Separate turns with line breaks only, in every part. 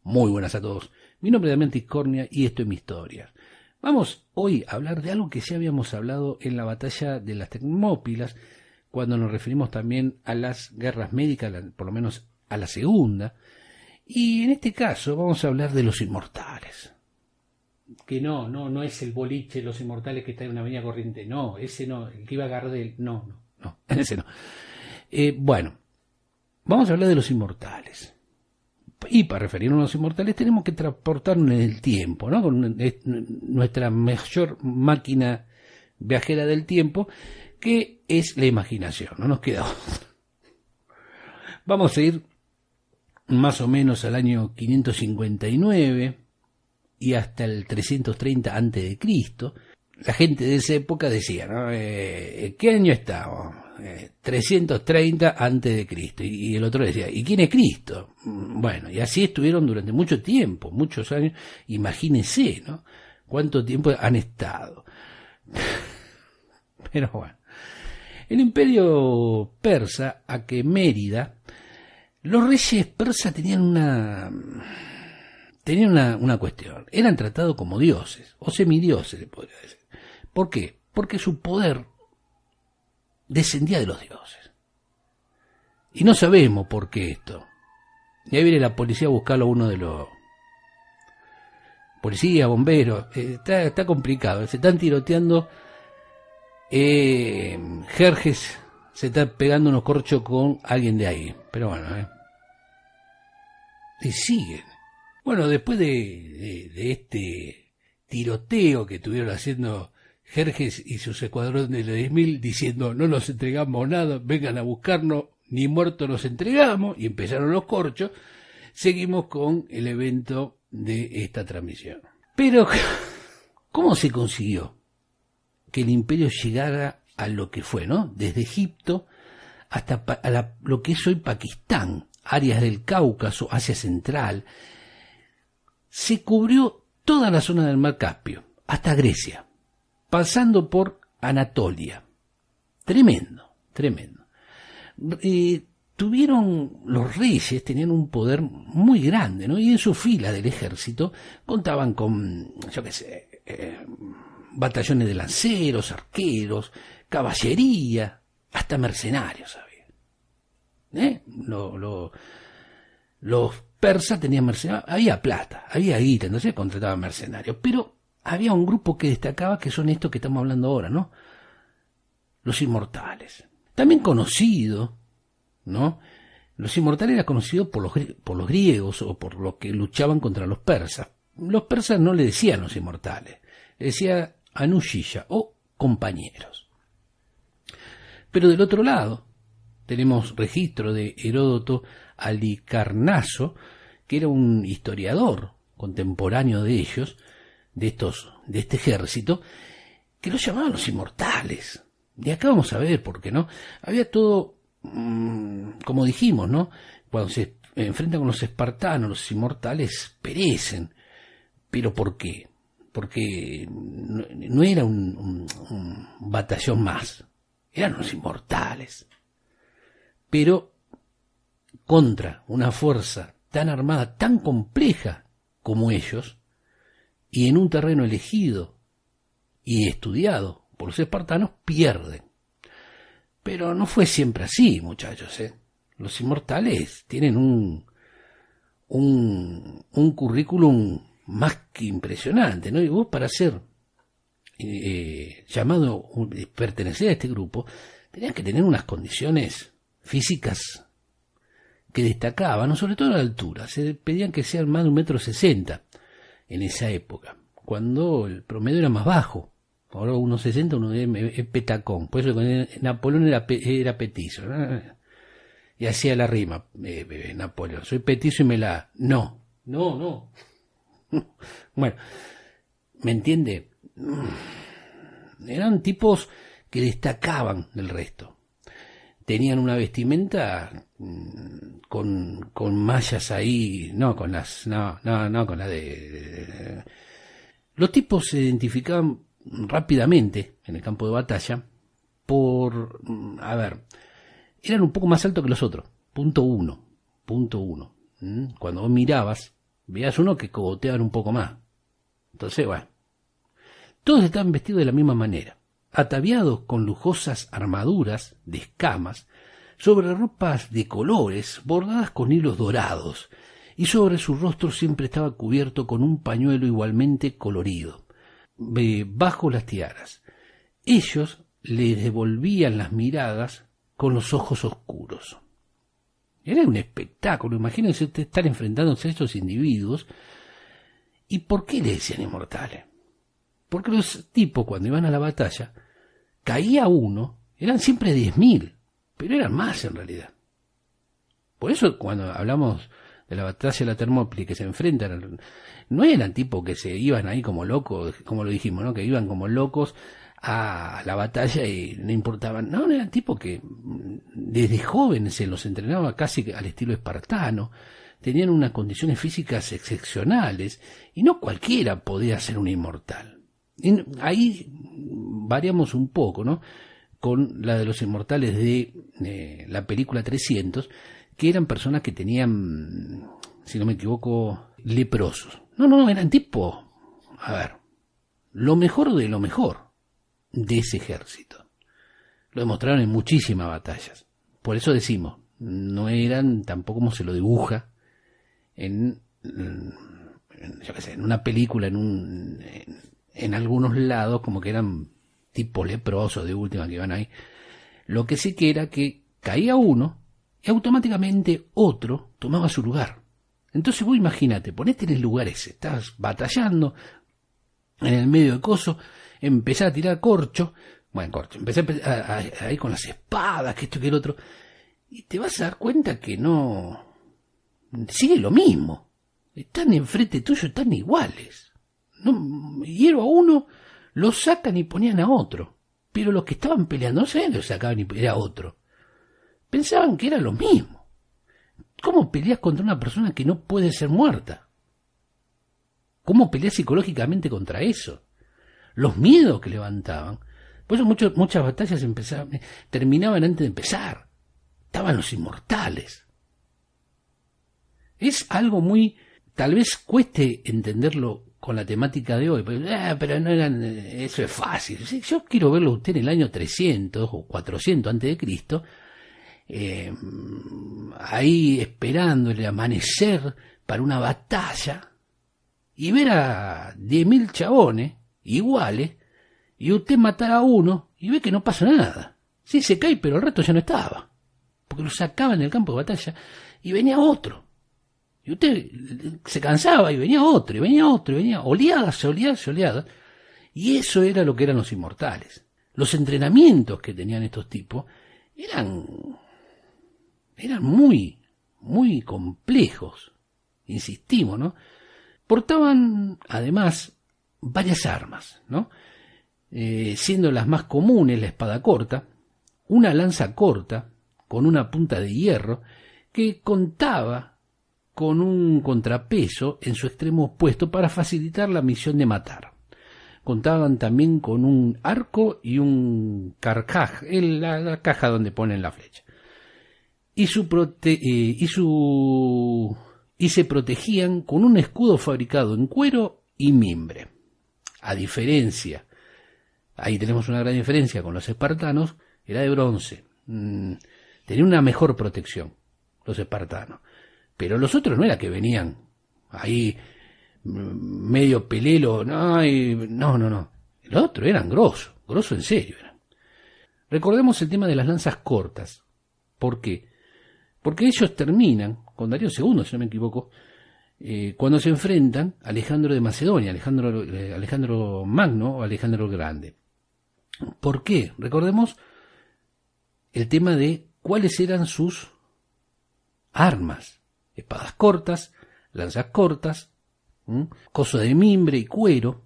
Muy buenas a todos. Mi nombre es Damián Tiscornia y esto es mi historia. Vamos hoy a hablar de algo que ya habíamos hablado en la batalla de las Termópilas, cuando nos referimos también a las guerras médicas, por lo menos a la segunda. Y en este caso vamos a hablar de los inmortales. Que no es el boliche Los Inmortales que está en una avenida Corriente. No, ese no, el que iba a Gardel. No, ese no. Bueno, vamos a hablar de los inmortales. Y para referirnos a los inmortales tenemos que transportarnos en el tiempo, ¿no? Con nuestra mayor máquina viajera del tiempo, que es la imaginación. No nos queda otra. Vamos a ir más o menos al año 559 y hasta el 330 a.C. La gente de esa época decía, ¿no? ¿Qué año estamos? 330 a.C. Y el otro decía, ¿y quién es Cristo? Bueno, y así estuvieron durante mucho tiempo, muchos años. Imagínense, ¿no? Cuánto tiempo han estado. Pero bueno, el imperio persa, Aquemérida, los reyes persas tenían una cuestión. Eran tratados como dioses, o semidioses, se podría decir. ¿Por qué? Porque su poder descendía de los dioses. Y no sabemos por qué esto. Y ahí viene la policía a buscarlo a uno de los... Policía, bomberos. Está complicado. Se están tiroteando. Jerjes se está pegando unos corchos con alguien de ahí. Pero bueno, y siguen. Bueno, después de este tiroteo que estuvieron haciendo Jerjes y sus escuadrones de los 10.000 diciendo no nos entregamos nada, vengan a buscarnos, ni muertos nos entregamos, y empezaron los corchos, seguimos con el evento de esta transmisión. Pero, ¿cómo se consiguió que el imperio llegara a lo que fue, ¿no? Desde Egipto hasta lo que es hoy Pakistán, áreas del Cáucaso, Asia Central? Se cubrió toda la zona del Mar Caspio, hasta Grecia, pasando por Anatolia. Tremendo. Los reyes tenían un poder muy grande, ¿no? Y en su fila del ejército contaban con, batallones de lanceros, arqueros, caballería, hasta mercenarios había. Los persas tenían mercenarios, había plata, había guita, entonces contrataban mercenarios, pero había un grupo que destacaba, que son estos que estamos hablando ahora, ¿no? Los inmortales. También conocido, ¿no? Los inmortales eran conocidos por los griegos o por los que luchaban contra los persas. Los persas no le decían los inmortales, le decían Anushiya o compañeros. Pero del otro lado tenemos registro de Heródoto Halicarnaso, que era un historiador contemporáneo de ellos, de este ejército, que los llamaban los inmortales. Y acá vamos a ver por qué, ¿no? Había todo, como dijimos, ¿no? Cuando se enfrentan con los espartanos, los inmortales perecen. ¿Pero por qué? Porque no era un batallón más, eran los inmortales. Pero contra una fuerza tan armada, tan compleja como ellos, y en un terreno elegido y estudiado por los espartanos, pierden. Pero no fue siempre así, muchachos, ¿eh? Los inmortales tienen un currículum más que impresionante, ¿no? Y vos, para ser pertenecer a este grupo, tenías que tener unas condiciones físicas que destacaban, ¿no? Sobre todo a la altura. Se pedían que sean más de 1,60 m en esa época, cuando el promedio era más bajo. Ahora 1,60 uno es petacón. Por eso Napoleón era petizo, ¿no? Y hacía la rima, Napoleón, soy petizo y me la... No. Bueno, ¿me entiende? Eran tipos que destacaban del resto. Tenían una vestimenta con mallas ahí, no con la de... Los tipos se identificaban rápidamente en el campo de batalla por, eran un poco más altos que los otros, punto uno. Cuando vos mirabas veías uno que cogoteaban un poco más. Entonces, bueno, todos estaban vestidos de la misma manera, ataviados con lujosas armaduras de escamas, sobre ropas de colores bordadas con hilos dorados, y sobre su rostro siempre estaba cubierto con un pañuelo igualmente colorido, bajo las tiaras. Ellos le devolvían las miradas con los ojos oscuros. Era un espectáculo, imagínense usted estar enfrentándose a estos individuos. ¿Y por qué le decían inmortales? Porque los tipos cuando iban a la batalla, caía uno, eran siempre 10.000, pero eran más en realidad. Por eso cuando hablamos de la batalla de la Termópili, que se enfrentan, no eran tipos que se iban ahí como locos, como lo dijimos, ¿no? Que iban como locos a la batalla y no importaban. No, eran tipos que desde jóvenes se los entrenaba casi al estilo espartano, tenían unas condiciones físicas excepcionales y no cualquiera podía ser un inmortal. Y ahí variamos un poco, ¿no? Con la de los inmortales de la película 300, que eran personas que tenían, si no me equivoco, leprosos. No, eran tipos, a ver, lo mejor de lo mejor de ese ejército. Lo demostraron en muchísimas batallas. Por eso decimos, no eran tampoco como se lo dibuja yo qué sé, en una película, en algunos lados, como que eran tipo leprosos de última que iban ahí. Lo que sí que era que caía uno y automáticamente otro tomaba su lugar. Entonces vos imagínate, ponete en el lugar ese, estás batallando en el medio de coso, empezás a tirar corcho, empecé a ir con las espadas, que esto que el otro, y te vas a dar cuenta que no, sigue lo mismo, están enfrente tuyo, están iguales. No, hiero a uno, lo sacan y ponían a otro, pero los que estaban peleando no sabían que lo sacaban y era otro, pensaban que era lo mismo. ¿Cómo peleas contra una persona que no puede ser muerta? ¿Cómo peleas psicológicamente contra eso? Los miedos que levantaban. Por eso muchas batallas terminaban antes de empezar. Estaban los inmortales. Es algo muy, tal vez cueste entenderlo con la temática de hoy, pero no eran, eso es fácil. Yo quiero verlo a usted en el año 300 o 400 antes de Cristo, ahí esperando el amanecer para una batalla y ver a 10.000 chabones iguales y usted matar a uno y ve que no pasa nada. Sí, se cae, pero el resto ya no estaba, porque lo sacaban del campo de batalla y venía otro. Y usted se cansaba y venía otro, y venía otro, y venía oleadas. Y eso era lo que eran los inmortales. Los entrenamientos que tenían estos tipos eran muy, muy complejos. Insistimos, ¿no? Portaban, además, varias armas, ¿no? Siendo las más comunes la espada corta, una lanza corta con una punta de hierro que contaba con un contrapeso en su extremo opuesto para facilitar la misión de matar. Contaban también con un arco y un carcaj, la caja donde ponen la flecha. Y se protegían con un escudo fabricado en cuero y mimbre. A diferencia, ahí tenemos una gran diferencia con los espartanos, era de bronce. Tenía una mejor protección los espartanos. Pero los otros no era que venían ahí medio pelelo, no. Los otros eran grosos en serio eran. Recordemos el tema de las lanzas cortas. ¿Por qué? Porque ellos terminan, con Darío II, si no me equivoco, cuando se enfrentan a Alejandro de Macedonia, Alejandro Magno o Alejandro el Grande. ¿Por qué? Recordemos el tema de cuáles eran sus armas. Espadas cortas, lanzas cortas, coso de mimbre y cuero,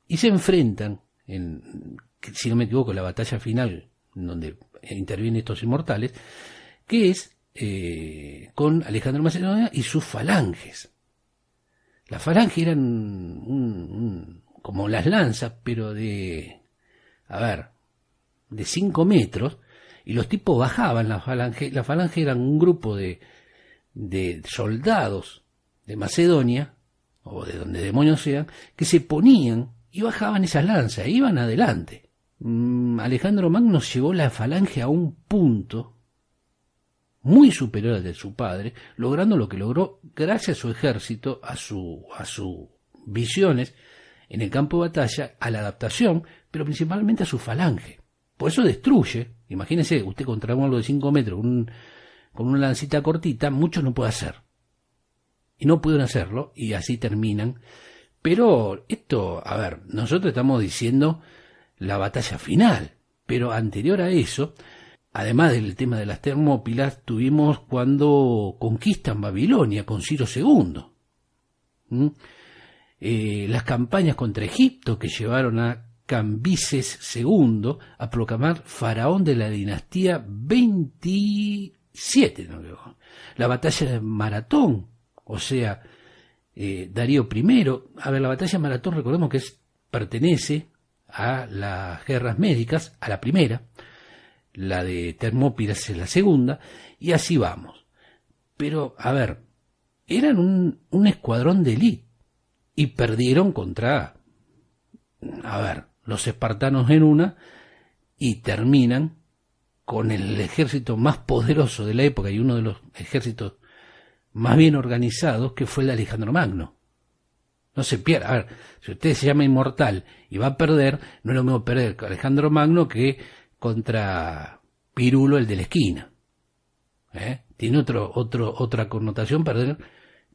y se enfrentan, si no me equivoco, la batalla final, donde intervienen estos inmortales, que es con Alejandro Macedonia y sus falanges. Las falanges eran como las lanzas, pero de 5 metros, y los tipos bajaban la falange eran un grupo de soldados de Macedonia, o de donde demonios sean, que se ponían y bajaban esas lanzas, e iban adelante. Alejandro Magno llevó la falange a un punto muy superior al de su padre, logrando lo que logró gracias a su ejército, a sus visiones en el campo de batalla, a la adaptación, pero principalmente a su falange. Por eso destruye. Imagínese, usted contra un algo de 5 metros con una lancita cortita, muchos no puede hacer. Y no pudieron hacerlo, y así terminan. Pero esto, a ver, nosotros estamos diciendo la batalla final, pero anterior a eso, además del tema de las Termópilas, tuvimos cuando conquistan Babilonia con Ciro II. Las campañas contra Egipto que llevaron a Cambises II a proclamar faraón de la dinastía 27. ¿No? La batalla de Maratón, o sea, Darío I. A ver, la batalla de Maratón, recordemos que pertenece a las guerras médicas, a la primera, la de Termópilas es la segunda, y así vamos. Pero, a ver, eran un escuadrón de élite, y perdieron contra, a ver, los espartanos en una, y terminan con el ejército más poderoso de la época, y uno de los ejércitos más bien organizados, que fue el de Alejandro Magno. No se pierda. A ver, si usted se llama inmortal y va a perder, no es lo mismo perder con Alejandro Magno que contra Pirulo, el de la esquina. Tiene otra connotación perder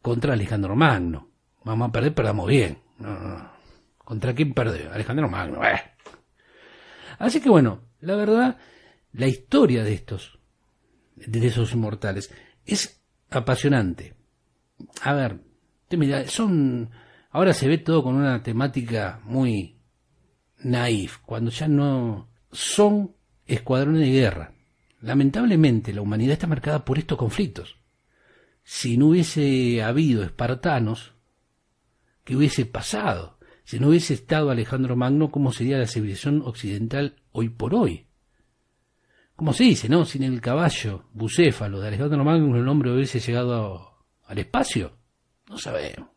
contra Alejandro Magno. Vamos a perder, perdamos bien. No. ¿Contra quién perdió? Alejandro Magno. Así que bueno, la verdad, la historia de esos inmortales es apasionante. A ver, mira, ahora se ve todo con una temática muy naif, cuando ya no son escuadrones de guerra. Lamentablemente la humanidad está marcada por estos conflictos. Si no hubiese habido espartanos, ¿qué hubiese pasado? Si no hubiese estado Alejandro Magno, ¿cómo sería la civilización occidental hoy por hoy? ¿Cómo se dice, no? Sin el caballo bucéfalo de Alejandro Magno, el hombre hubiese llegado al espacio. No sabemos.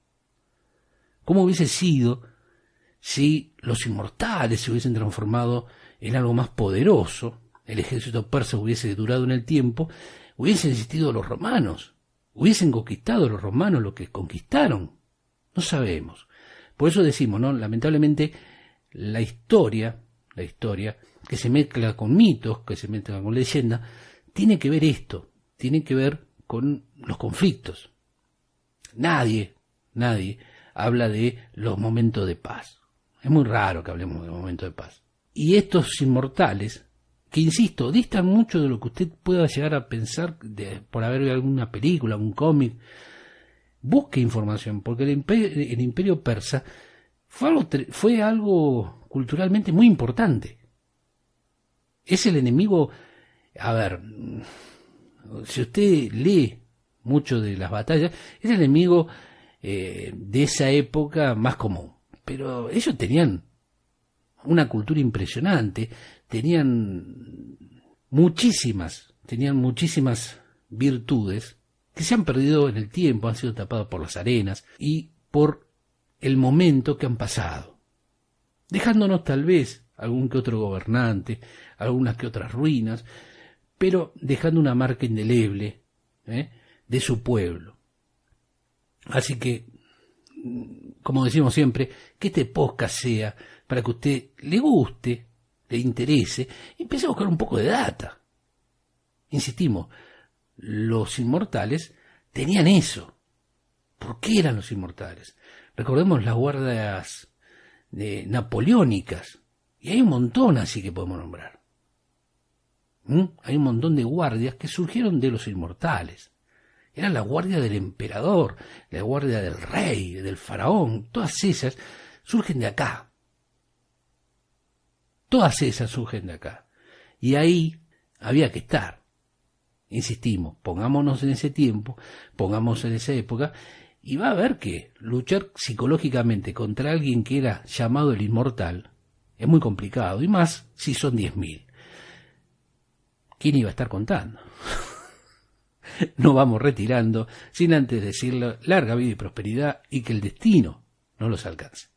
¿Cómo hubiese sido si los inmortales se hubiesen transformado en algo más poderoso? El ejército persa hubiese durado en el tiempo, hubiesen existido los romanos, hubiesen conquistado los romanos lo que conquistaron. No sabemos. Por eso decimos, ¿no? Lamentablemente, la historia, que se mezcla con mitos, que se mezcla con leyendas, tiene que ver esto, tiene que ver con los conflictos. Nadie habla de los momentos de paz. Es muy raro que hablemos de momentos de paz. Y estos inmortales, que insisto, distan mucho de lo que usted pueda llegar a pensar por haber visto alguna película, algún cómic. Busque información, porque el imperio persa fue algo culturalmente muy importante. Es el enemigo, a ver, si usted lee mucho de las batallas, es el enemigo de esa época más común. Pero ellos tenían una cultura impresionante, tenían muchísimas virtudes que se han perdido en el tiempo, han sido tapados por las arenas y por el momento que han pasado, dejándonos tal vez algún que otro gobernante, algunas que otras ruinas, pero dejando una marca indeleble de su pueblo. Así que, como decimos siempre, que este podcast sea para que a usted le guste, le interese, y empiece a buscar un poco de data. Insistimos, los inmortales tenían eso. ¿Por qué eran los inmortales? Recordemos las guardias napoleónicas, y hay un montón así que podemos nombrar. Hay un montón de guardias que surgieron de los inmortales. Eran la guardia del emperador, la guardia del rey, del faraón. Todas esas surgen de acá. Y ahí había que estar. Insistimos, pongámonos en ese tiempo, pongámonos en esa época, y va a haber que luchar psicológicamente contra alguien que era llamado el inmortal es muy complicado, y más si son 10.000. ¿Quién iba a estar contando? nos vamos retirando sin antes decirle larga vida y prosperidad y que el destino no los alcance.